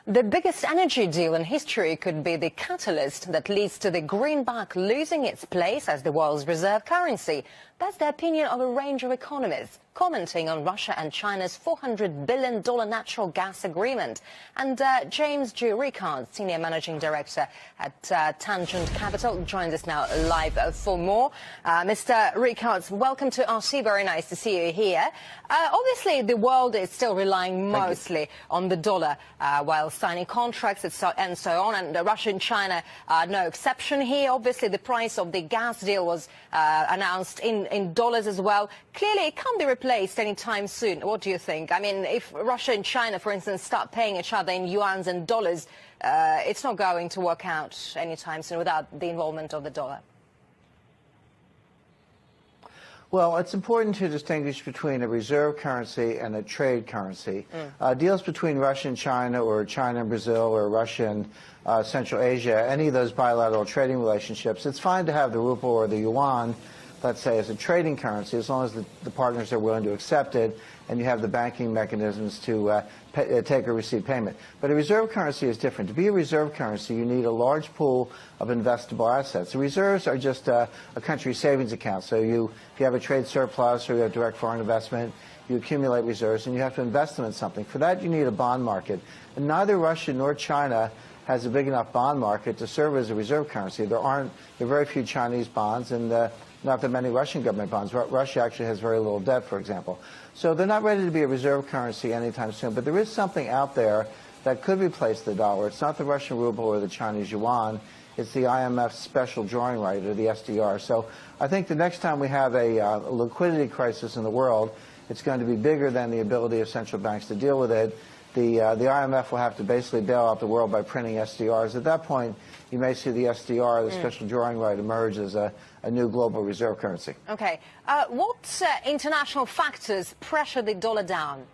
The biggest energy deal in history could be the catalyst that leads to the greenback losing its place as the world's reserve currency. That's the opinion of a range of economists, commenting on Russia and China's $400 billion natural gas agreement. And James G. Ricard, Senior Managing Director at Tangent Capital, joins us now live for more. Mr. Ricard, welcome to RC. Very nice to see you here. Obviously, the world is still relying mostly on the dollar while signing contracts and so on. And Russia and China are no exception here. Obviously, the price of the gas deal was announced in dollars as well. Clearly, it can't be replaced anytime soon. What do you think? I mean, if Russia and China, for instance, start paying each other in yuans and dollars, it's not going to work out anytime soon without the involvement of the dollar. Well, it's important to distinguish between a reserve currency and a trade currency. Deals between Russia and China, or China and Brazil, or Russia and Central Asia, any of those bilateral trading relationships, it's fine to have the ruble or the yuan, let's say, as a trading currency, as long as the partners are willing to accept it and you have the banking mechanisms to take or receive payment. But a reserve currency is different. To be a reserve currency, you need a large pool of investable assets. The reserves are just a country's savings account. So if you have a trade surplus or you have direct foreign investment, you accumulate reserves and you have to invest them in something. For that, you need a bond market. And neither Russia nor China has a big enough bond market to serve as a reserve currency. There are very few Chinese bonds and not that many Russian government bonds. Russia actually has very little debt, for example. So they're not ready to be a reserve currency anytime soon. But there is something out there that could replace the dollar. It's not the Russian ruble or the Chinese yuan. It's the IMF special drawing right, or the SDR. So I think the next time we have a liquidity crisis in the world, it's going to be bigger than the ability of central banks to deal with it. The IMF will have to basically bail out the world by printing SDRs. At that point, you may see the SDR, the special drawing right, emerge as a new global reserve currency. Okay. What international factors pressure the dollar down?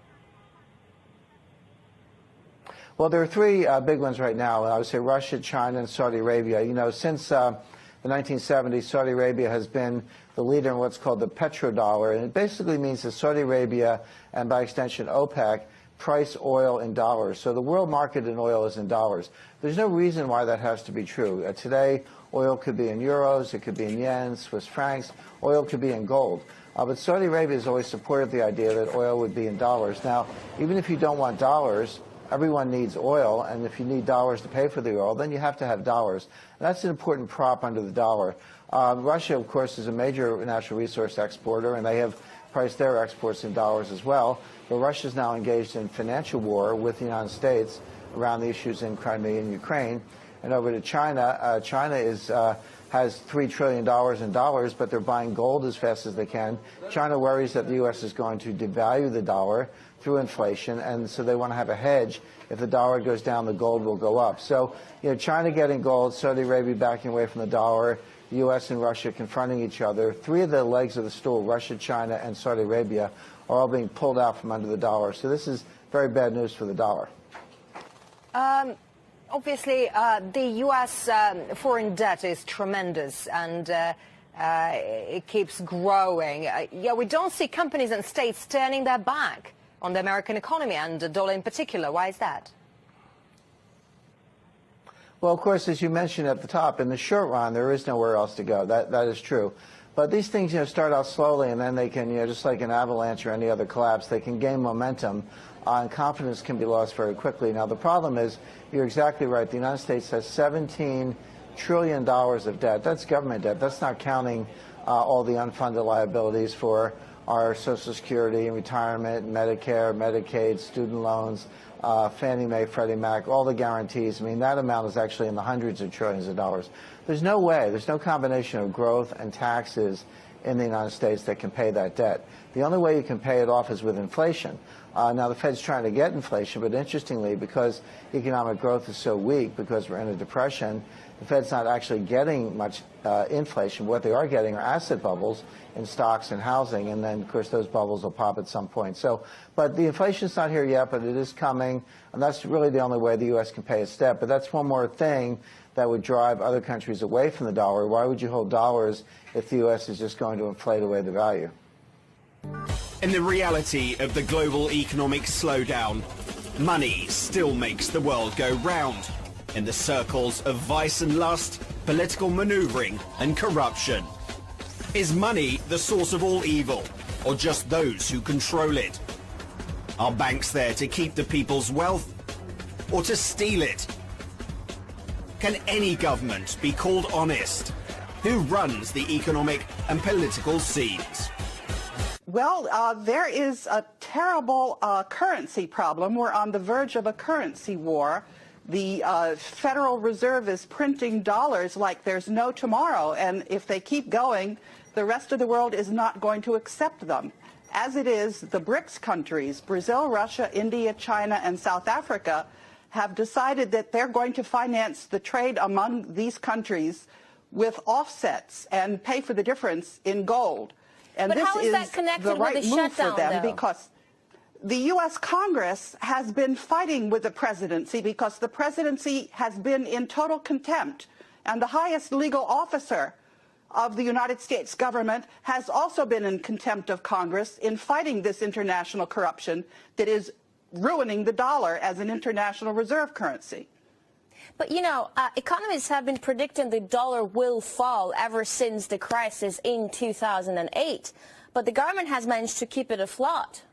Well, there are three big ones right now. I would say Russia, China, and Saudi Arabia. You know, since the 1970s, Saudi Arabia has been the leader in what's called the petrodollar. And it basically means that Saudi Arabia, and by extension OPEC, price oil in dollars. So the world market in oil is in dollars. There's no reason why that has to be true. Today, oil could be in euros, it could be in yen, Swiss francs, oil could be in gold. But Saudi Arabia has always supported the idea that oil would be in dollars. Now, even if you don't want dollars, everyone needs oil, and if you need dollars to pay for the oil, then you have to have dollars. And that's an important prop under the dollar. Russia, of course, is a major natural resource exporter, and they have priced their exports in dollars as well. But Russia is now engaged in financial war with the United States around the issues in Crimea and Ukraine. And over to China, China has $3 trillion in dollars, but they're buying gold as fast as they can. China worries that the U.S. is going to devalue the dollar through inflation, and so they want to have a hedge. If the dollar goes down, the gold will go up. So, you know, China getting gold, Saudi Arabia backing away from the dollar, the U.S. and Russia confronting each other. Three of the legs of the stool, Russia, China, and Saudi Arabia, are all being pulled out from under the dollar. So this is very bad news for the dollar. Obviously, the U.S. Foreign debt is tremendous, and it keeps growing. Yeah, we don't see companies and states turning their back on the American economy and the dollar in particular. Why is that? Well, of course, as you mentioned at the top, in the short run, there is nowhere else to go. That is true. But these things, you know, start out slowly, and then they can, you know, just like an avalanche or any other collapse, they can gain momentum, and confidence can be lost very quickly. Now, the problem is, you're exactly right. The United States has $17 trillion of debt. That's government debt. That's not counting all the unfunded liabilities for our Social Security and retirement, Medicare, Medicaid, student loans, Fannie Mae, Freddie Mac, all the guarantees. I mean, that amount is actually in the hundreds of trillions of dollars. There's no way, there's no combination of growth and taxes in the United States that can pay that debt. The only way you can pay it off is with inflation. Now, the Fed's trying to get inflation, but interestingly, because economic growth is so weak, because we're in a depression, the Fed's not actually getting much inflation. What they are getting are asset bubbles in stocks and housing, and then, of course, those bubbles will pop at some point. So, but the inflation's not here yet, but it is coming, and that's really the only way the U.S. can pay its debt. But that's one more thing that would drive other countries away from the dollar. Why would you hold dollars if the U.S. is just going to inflate away the value? And the reality of the global economic slowdown. Money still makes the world go round in the circles of vice and lust, political maneuvering and corruption. Is money the source of all evil, or just those who control it? Are banks there to keep the people's wealth, or to steal it? Can any government be called honest? Who runs the economic and political scenes? Well, there is a terrible currency problem. We're on the verge of a currency war. The Federal Reserve is printing dollars like there's no tomorrow, and if they keep going, the rest of the world is not going to accept them. As it is, the BRICS countries, Brazil, Russia, India, China, and South Africa, have decided that they're going to finance the trade among these countries with offsets and pay for the difference in gold. And but this how is that connected the right with the move shutdown, for them, though? because the U.S. Congress has been fighting with the presidency because the presidency has been in total contempt, and the highest legal officer of the United States government has also been in contempt of Congress in fighting this international corruption that is ruining the dollar as an international reserve currency. But, you know, economists have been predicting the dollar will fall ever since the crisis in 2008. But the government has managed to keep it afloat.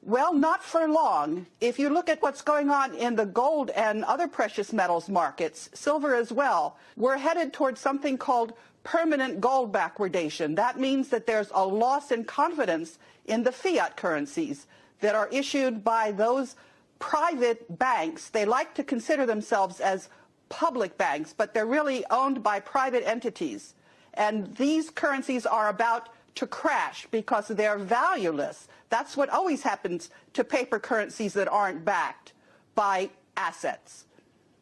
Well, not for long. If you look at what's going on in the gold and other precious metals markets, silver as well, we're headed towards something called permanent gold backwardation. That means that there's a loss in confidence in the fiat currencies that are issued by those private banks. They like to consider themselves as public banks, but they're really owned by private entities. And these currencies are about to crash because they're valueless. That's what always happens to paper currencies that aren't backed by assets.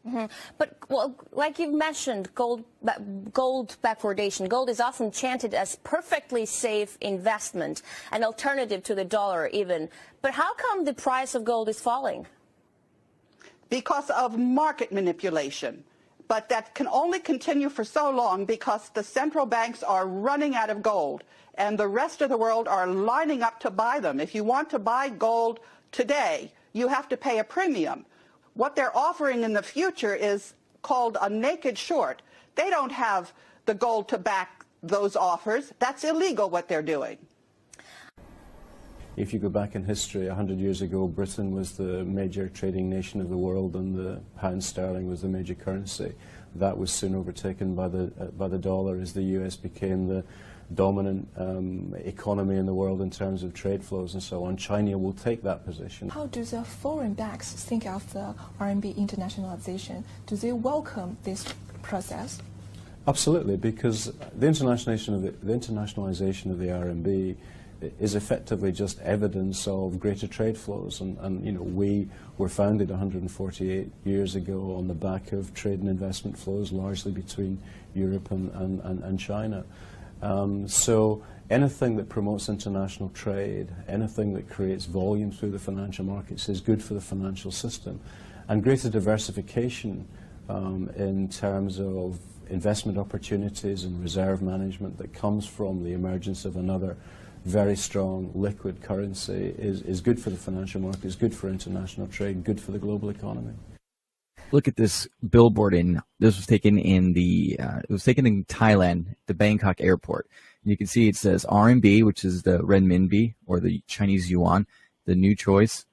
Mm-hmm. But, well, like you've mentioned, gold backwardation. Gold is often chanted as perfectly safe investment, an alternative to the dollar even. But how come the price of gold is falling? Because of market manipulation. But that can only continue for so long because the central banks are running out of gold and the rest of the world are lining up to buy them. If you want to buy gold today, you have to pay a premium. What they're offering in the future is called a naked short. They don't have the gold to back those offers. That's illegal what they're doing. If you go back in history, 100 years ago, Britain was the major trading nation of the world and the pound sterling was the major currency. That was soon overtaken by the dollar as the US became the dominant economy in the world in terms of trade flows and so on. China will take that position. How do the foreign banks think of the RMB internationalization? Do they welcome this process? Absolutely, because the internationalization of the RMB is effectively just evidence of greater trade flows. And you know, we were founded 148 years ago on the back of trade and investment flows, largely between Europe and China. So anything that promotes international trade, anything that creates volume through the financial markets is good for the financial system. And greater diversification in terms of investment opportunities and reserve management that comes from the emergence of another very strong liquid currency is good for the financial market, is good for international trade, good for the global economy. Look at this billboard this was taken in Thailand, the Bangkok airport. And you can see it says RMB, which is the renminbi or the Chinese yuan, the new choice,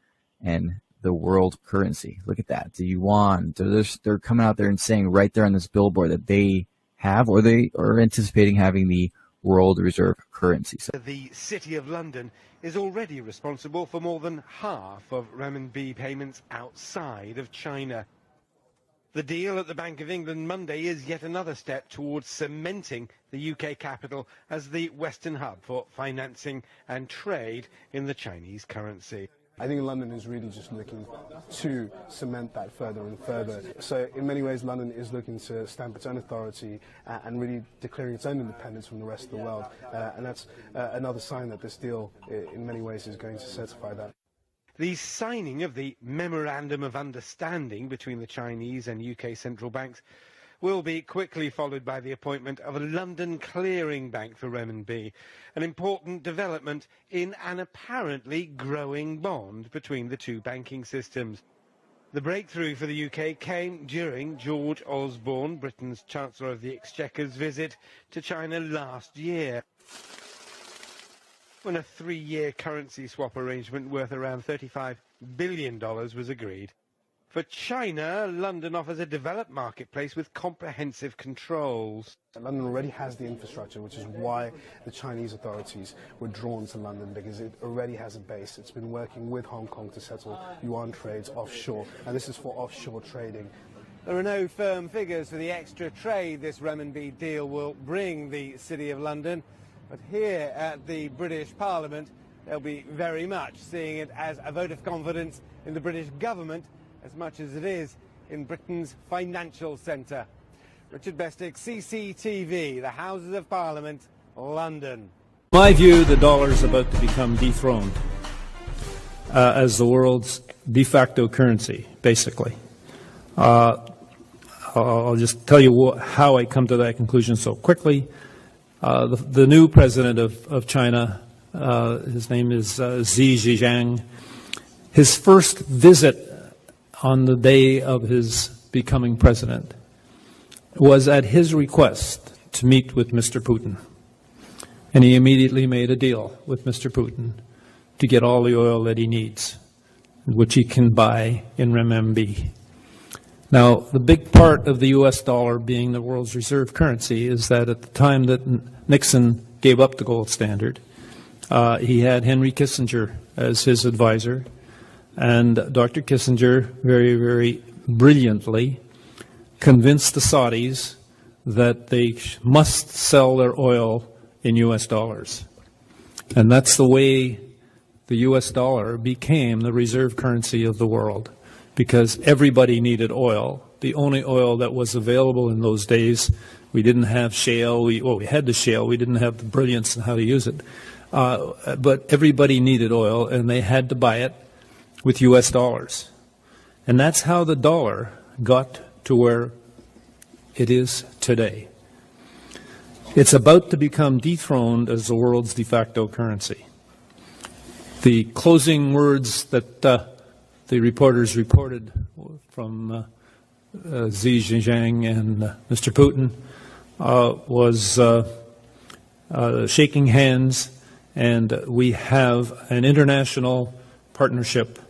and the world currency. Look at that, the yuan. They're coming out there and saying right there on this billboard that they have, or they are anticipating having, the world reserve currency. So the City of London is already responsible for more than half of renminbi payments outside of China. The deal at the Bank of England Monday is yet another step towards cementing the UK capital as the Western hub for financing and trade in the Chinese currency. I think London is really just looking to cement that further and further. So in many ways, London is looking to stamp its own authority and really declaring its own independence from the rest of the world. And that's another sign that this deal, in many ways, is going to certify that. The signing of the Memorandum of Understanding between the Chinese and UK central banks will be quickly followed by the appointment of a London clearing bank for renminbi, an important development in an apparently growing bond between the two banking systems. The breakthrough for the UK came during George Osborne, Britain's Chancellor of the Exchequer's visit to China last year, when a 3-year currency swap arrangement worth around $35 billion was agreed. For China, London offers a developed marketplace with comprehensive controls. London already has the infrastructure, which is why the Chinese authorities were drawn to London, because it already has a base. It's been working with Hong Kong to settle yuan trades offshore, and this is for offshore trading. There are no firm figures for the extra trade this renminbi deal will bring the City of London, but here at the British Parliament, they'll be very much seeing it as a vote of confidence in the British government, as much as it is in Britain's financial centre. Richard Bestick, CCTV, the Houses of Parliament, London. In my view, the dollar is about to become dethroned as the world's de facto currency, basically. I'll just tell you how I come to that conclusion so quickly. The new president of China, his name is Xi Jinping. His first visit on the day of his becoming president was at his request to meet with Mr. Putin. And he immediately made a deal with Mr. Putin to get all the oil that he needs, which he can buy in renminbi. Now, the big part of the U.S. dollar being the world's reserve currency is that at the time that Nixon gave up the gold standard, he had Henry Kissinger as his advisor. And Dr. Kissinger very, very brilliantly convinced the Saudis that they must sell their oil in U.S. dollars. And that's the way the U.S. dollar became the reserve currency of the world, because everybody needed oil. The only oil that was available in those days, we didn't have shale. We had the shale. We didn't have the brilliance in how to use it. But everybody needed oil, and they had to buy it with U.S. dollars. And that's how the dollar got to where it is today. It's about to become dethroned as the world's de facto currency. The closing words that the reporters reported from Xi Jinping and Mr. Putin was shaking hands, and we have an international partnership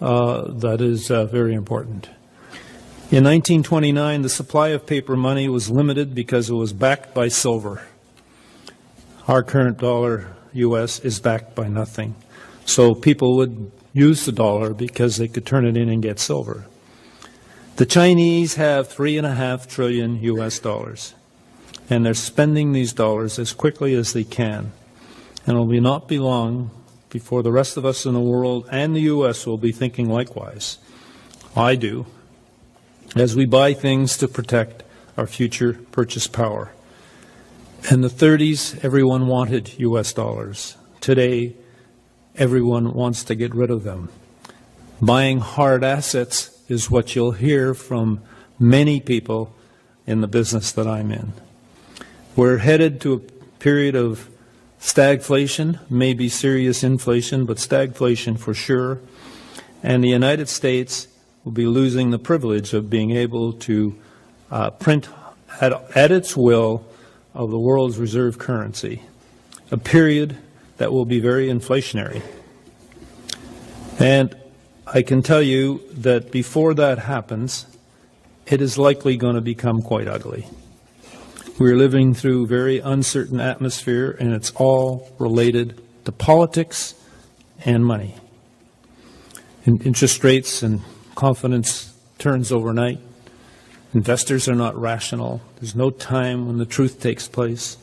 that is very important. In 1929, the supply of paper money was limited because it was backed by silver. Our current dollar, U.S., is backed by nothing. So people would use the dollar because they could turn it in and get silver. The Chinese have 3.5 trillion U.S. dollars, and they're spending these dollars as quickly as they can. And it will not be long before the rest of us in the world and the U.S. will be thinking likewise. I do, as we buy things to protect our future purchase power. In the 30s, everyone wanted U.S. dollars. Today, everyone wants to get rid of them. Buying hard assets is what you'll hear from many people in the business that I'm in. We're headed to a period of stagflation, maybe serious inflation, but stagflation for sure. And the United States will be losing the privilege of being able to print at its will of the world's reserve currency, a period that will be very inflationary. And I can tell you that before that happens, it is likely going to become quite ugly. We're living through a very uncertain atmosphere, and it's all related to politics and money. Interest rates and confidence turns overnight. Investors are not rational. There's no time when the truth takes place.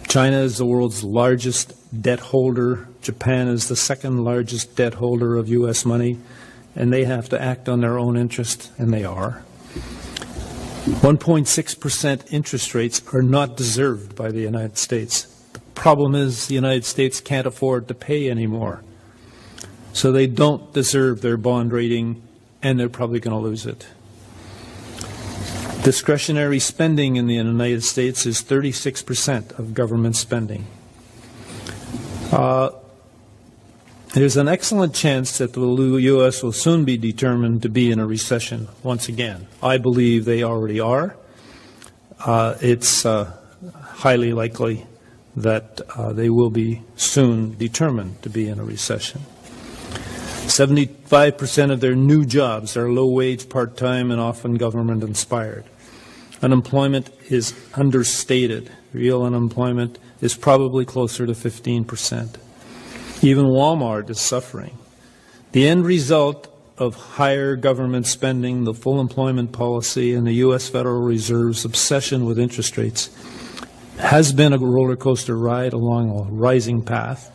China is the world's largest debt holder. Japan is the second largest debt holder of U.S. money, and they have to act on their own interest, and they are. 1.6% interest rates are not deserved by the United States. The problem is the United States can't afford to pay anymore. So they don't deserve their bond rating, and they're probably going to lose it. Discretionary spending in the United States is 36% of government spending. There's an excellent chance that the U.S. will soon be determined to be in a recession once again. I believe they already are. It's highly likely that they will be soon determined to be in a recession. 75% of their new jobs are low-wage, part-time, and often government-inspired. Unemployment is understated. Real unemployment is probably closer to 15%. Even Walmart is suffering. The end result of higher government spending, the full employment policy, and the U.S. Federal Reserve's obsession with interest rates has been a roller coaster ride along a rising path,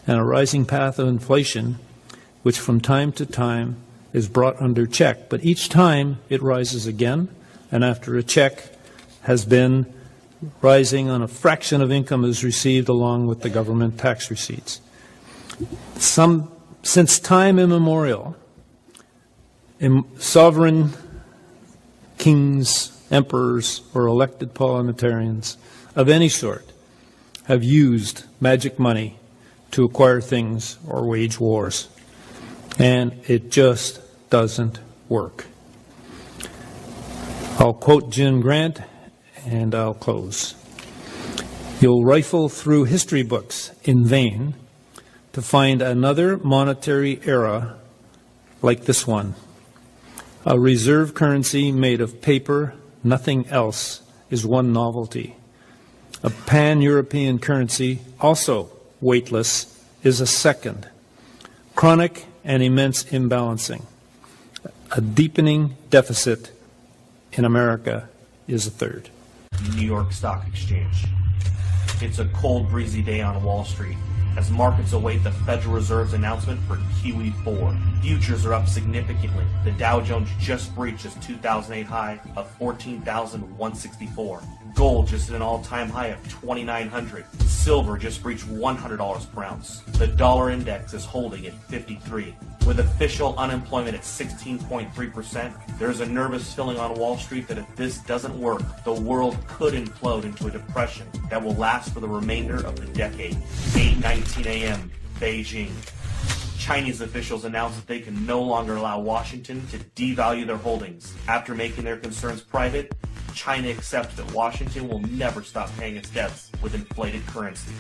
and a rising path of inflation, which from time to time is brought under check. But each time it rises again, and after a check has been rising on a fraction of income is received along with the government tax receipts. Since time immemorial, sovereign kings, emperors, or elected parliamentarians of any sort have used magic money to acquire things or wage wars. And it just doesn't work. I'll quote Jim Grant, and I'll close. You'll rifle through history books in vain to find another monetary era like this one. A reserve currency made of paper, nothing else, is one novelty. A pan-European currency, also weightless, is a second. Chronic and immense imbalancing. A deepening deficit in America is a third. New York Stock Exchange. It's a cold, breezy day on Wall Street as markets await the Federal Reserve's announcement for QE4. Futures are up significantly. The Dow Jones just breached its 2008 high of 14,164. Gold just at an all-time high of 2,900. Silver just breached $100 per ounce. The dollar index is holding at 53. With official unemployment at 16.3%, there's a nervous feeling on Wall Street that if this doesn't work, the world could implode into a depression that will last for the remainder of the decade. 8:19 a.m., Beijing. Chinese officials announced that they can no longer allow Washington to devalue their holdings. After making their concerns private, China accepts that Washington will never stop paying its debts with inflated currency.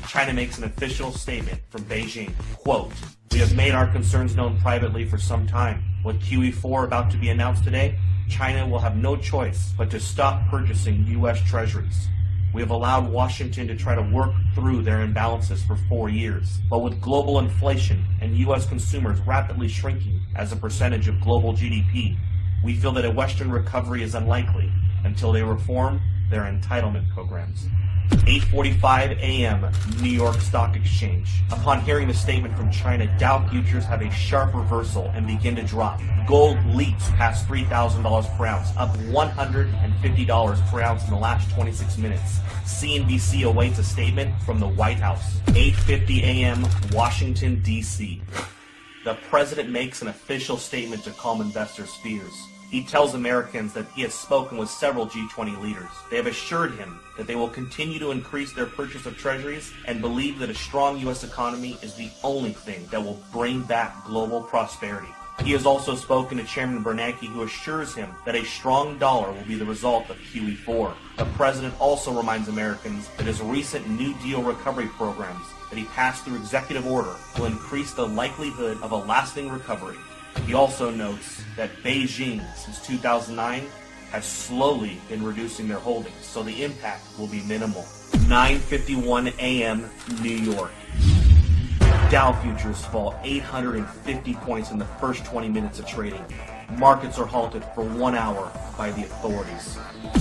China makes an official statement from Beijing, quote, "We have made our concerns known privately for some time. With QE4 about to be announced today, China will have no choice but to stop purchasing U.S. treasuries. We have allowed Washington to try to work through their imbalances for 4 years. But with global inflation and U.S. consumers rapidly shrinking as a percentage of global GDP, we feel that a Western recovery is unlikely until they reform their entitlement programs." 8:45 a.m. New York Stock Exchange. Upon hearing the statement from China, Dow futures have a sharp reversal and begin to drop. Gold leaps past $3,000 per ounce, up $150 per ounce in the last 26 minutes. CNBC awaits a statement from the White House. 8:50 a.m. Washington, D.C. The president makes an official statement to calm investors' fears. He tells Americans that he has spoken with several G20 leaders. They have assured him that they will continue to increase their purchase of treasuries and believe that a strong U.S. economy is the only thing that will bring back global prosperity. He has also spoken to Chairman Bernanke, who assures him that a strong dollar will be the result of QE4. The president also reminds Americans that his recent New Deal recovery programs that he passed through executive order will increase the likelihood of a lasting recovery. He also notes that Beijing, since 2009, has slowly been reducing their holdings, so the impact will be minimal. 9:51 a.m. New York. Dow futures fall 850 points in the first 20 minutes of trading. Markets are halted for 1 hour by the authorities.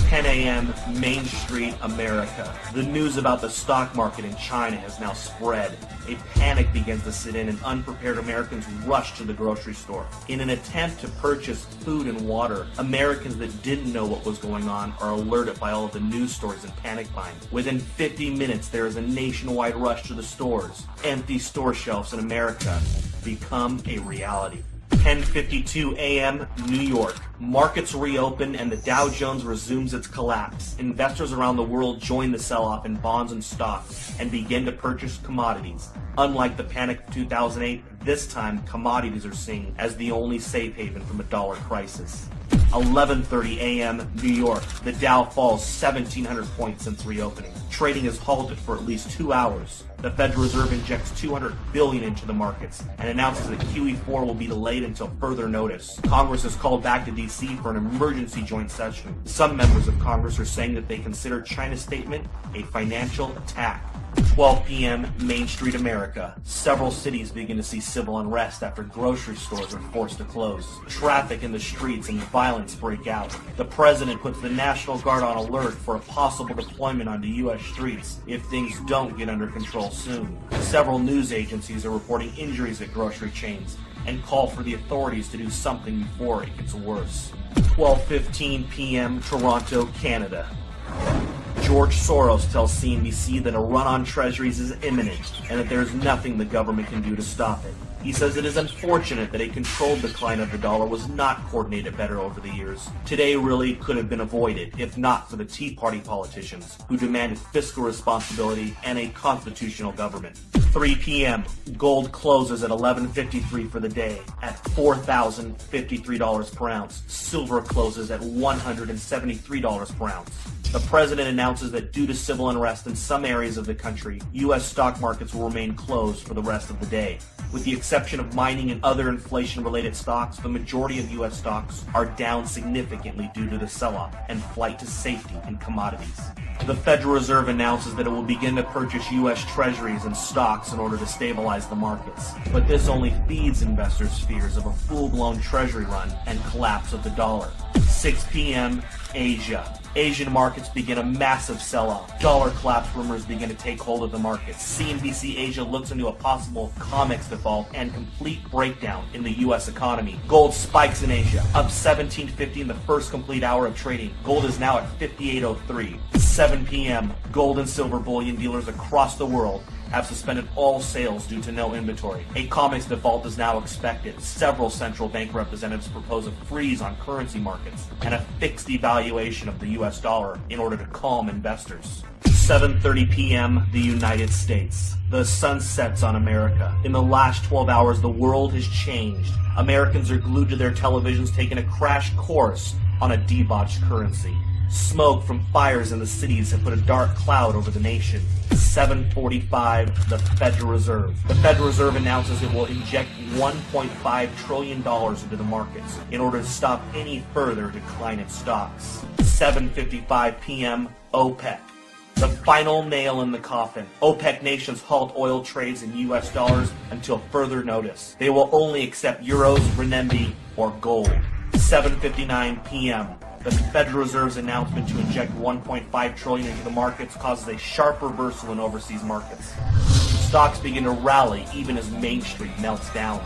10 a.m. Main Street, America. The news about the stock market in China has now spread. A panic begins to set in and unprepared Americans rush to the grocery store. In an attempt to purchase food and water, Americans that didn't know what was going on are alerted by all of the news stories and panic buying. Within 50 minutes, there is a nationwide rush to the stores. Empty store shelves in America become a reality. 10:52 a.m. New York. Markets reopen and the Dow Jones resumes its collapse. Investors around the world join the sell-off in bonds and stocks and begin to purchase commodities. Unlike the panic of 2008, this time commodities are seen as the only safe haven from a dollar crisis. 11:30 a.m. New York. The Dow falls 1,700 points since reopening. Trading is halted for at least 2 hours. The Federal Reserve injects $200 billion into the markets and announces that QE4 will be delayed until further notice. Congress is called back to D.C. for an emergency joint session. Some members of Congress are saying that they consider China's statement a financial attack. 12 p.m. Main Street, America. Several cities begin to see civil unrest after grocery stores are forced to close. Traffic in the streets and violence break out. The president puts the National Guard on alert for a possible deployment onto U.S. streets if things don't get under control soon. Several news agencies are reporting injuries at grocery chains and call for the authorities to do something before it gets worse. 12:15 p.m. Toronto, Canada. George Soros tells CNBC that a run on treasuries is imminent and that there is nothing the government can do to stop it. He says it is unfortunate that a controlled decline of the dollar was not coordinated better over the years. Today really could have been avoided if not for the Tea Party politicians who demanded fiscal responsibility and a constitutional government. 3 p.m. Gold closes at $11.53 for the day at $4,053 per ounce. Silver closes at $173 per ounce. The president announces that due to civil unrest in some areas of the country, U.S. stock markets will remain closed for the rest of the day. With the exception of mining and other inflation-related stocks, the majority of U.S. stocks are down significantly due to the sell-off and flight to safety in commodities. The Federal Reserve announces that it will begin to purchase U.S. treasuries and stocks in order to stabilize the markets. But this only feeds investors' fears of a full-blown treasury run and collapse of the dollar. 6 p.m. Asia. Asian markets begin a massive sell-off. Dollar collapse rumors begin to take hold of the markets. CNBC Asia looks into a possible COMEX default and complete breakdown in the U.S. economy. Gold spikes in Asia, up 17.50 in the first complete hour of trading. Gold is now at 58.03. 7 p.m. Gold and silver bullion dealers across the world have suspended all sales due to no inventory. A COMEX default is now expected. Several central bank representatives propose a freeze on currency markets and a fixed devaluation of the U.S. dollar in order to calm investors. 7:30 p.m. The United States. The sun sets on America. In the last 12 hours, the world has changed. Americans are glued to their televisions, taking a crash course on a debauched currency. Smoke from fires in the cities have put a dark cloud over the nation. 7:45, the Federal Reserve. The Federal Reserve announces it will inject $1.5 trillion into the markets in order to stop any further decline in stocks. 7:55 p.m., OPEC. The final nail in the coffin. OPEC nations halt oil trades in U.S. dollars until further notice. They will only accept euros, renminbi, or gold. 7:59 p.m. The Federal Reserve's announcement to inject $1.5 trillion into the markets causes a sharp reversal in overseas markets. Stocks begin to rally even as Main Street melts down.